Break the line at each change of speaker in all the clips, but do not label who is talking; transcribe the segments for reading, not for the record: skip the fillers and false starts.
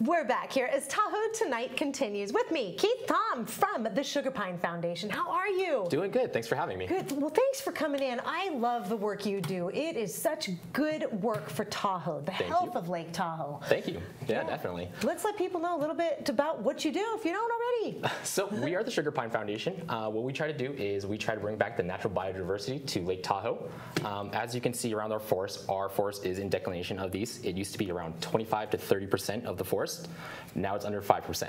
We're back here as Tahoe Tonight continues with me, Keith Tom from the SUGARPINE Foundation. How are you?
Doing good. Thanks for having me.
Good. Well, thanks for coming in. I love the work you do. It is such good work for Tahoe, the health of Lake Tahoe.
Thank you. Yeah, definitely.
Let's let people know a little bit about what you do if you don't already.
So we are the SUGARPINE Foundation. What we try to do is we try to bring back the natural biodiversity to Lake Tahoe. As you can see around our forest is in declination of these. It used to be around 25 to 30% of the forest. Now it's under 5%.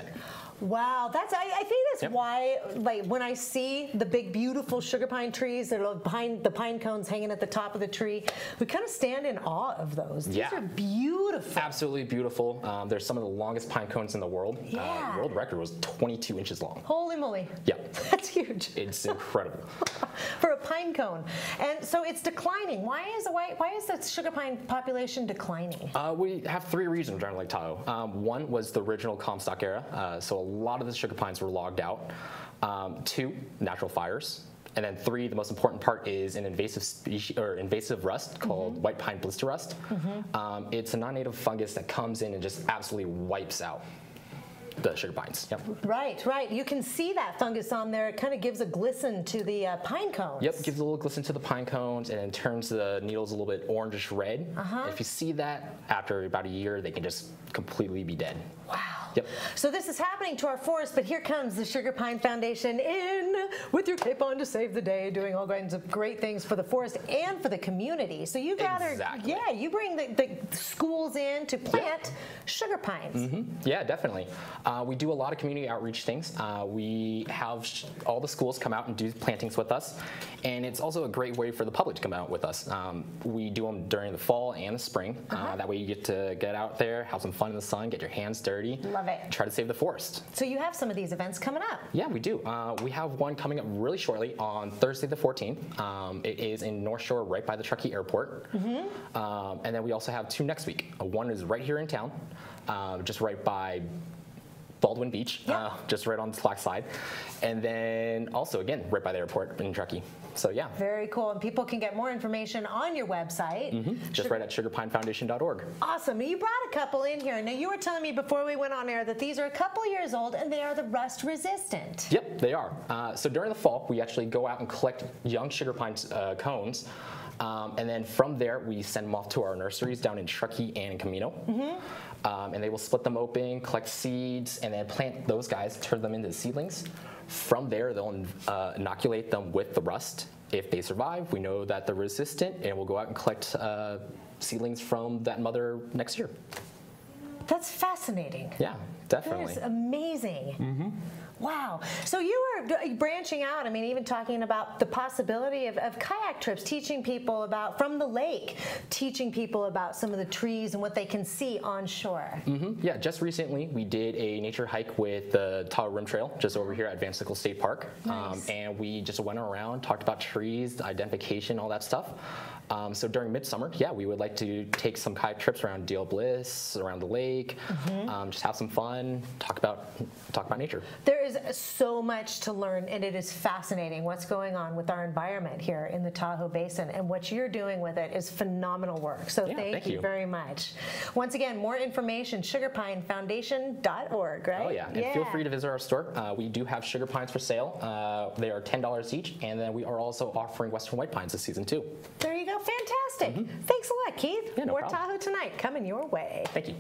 Wow, I think that's why, like, when I see the big, beautiful sugar pine trees that are behind the pine cones hanging at the top of the tree, we kind of stand in awe of those. These are beautiful.
Absolutely beautiful. They're some of the longest pine cones in the world. World record was 22 inches long.
Holy moly.
Yeah.
That's huge.
It's incredible.
For a pine cone. And so it's declining. Why is the sugar pine population declining?
We have three reasons around Lake Tahoe. One was the original Comstock era, so a lot of the sugar pines were logged out. Two, natural fires. And then three, the most important part is an invasive species or invasive rust called white pine blister rust. It's a non-native fungus that comes in and just absolutely wipes out the sugar pines. Yep.
Right. You can see that fungus on there. It kind of gives a glisten to the pine cones.
Yep, gives a little glisten to the pine cones and then turns the needles a little bit orangish red. If you see that, after about a year, they can just completely be dead.
Wow.
Yep.
So this is happening to our forest, but here comes the SUGARPINE Foundation in with your cape on to save the day, doing all kinds of great things for the forest and for the community. So you gather, you bring the schools in to plant sugar pines.
Yeah, definitely. We do a lot of community outreach things. We have all the schools come out and do plantings with us, and it's also a great way for the public to come out with us. We do them during the fall and the spring. That way you get to get out there, have some fun in the sun, get your hands dirty.
Love it.
Try to save the forest.
So you have some of these events coming up.
Yeah, we do. We have one coming up really shortly on Thursday the 14th. It is in North Shore, right by the Truckee Airport. And then we also have two next week. One is right here in town, just right by Baldwin Beach, just right on the slack side. And then also, again, right by the airport in Truckee. So yeah.
Very cool. And people can get more information on your website.
Just right at sugarpinefoundation.org.
Awesome. You brought a couple in here. Now, you were telling me before we went on air that these are a couple years old and they are the rust resistant.
Yep, they are. So during the fall, we actually go out and collect young sugar pine cones. And then from there, we send them off to our nurseries down in Truckee and in Camino. And they will split them open, collect seeds, and then plant those guys, turn them into seedlings. From there, they'll inoculate them with the rust. If they survive, we know that they're resistant, and we'll go out and collect seedlings from that mother next year.
That's fascinating.
Yeah, definitely.
That is amazing. Wow. So you were branching out, I mean, even talking about the possibility of kayak trips, teaching people about, from the lake, teaching people about some of the trees and what they can see on shore.
Yeah, just recently we did a nature hike with the Tahoe Rim Trail, just over here at Van Sickle State Park. And we just went around, talked about trees, identification, all that stuff. So during midsummer, yeah, we would like to take some kayak trips around Deal Bliss, around the lake, just have some fun, talk about nature. There
is so much to learn, and it is fascinating what's going on with our environment here in the Tahoe Basin, and what you're doing with it is phenomenal work. So thank you very much. Once again, more information, sugarpinefoundation.org, right?
Oh yeah, and feel free to visit our store. We do have sugar pines for sale. They are $10 each, and then we are also offering Western white pines this season too.
There you go, fantastic. Thanks a lot, Keith.
Yeah, no
more
problem.
Tahoe Tonight coming your way.
Thank you.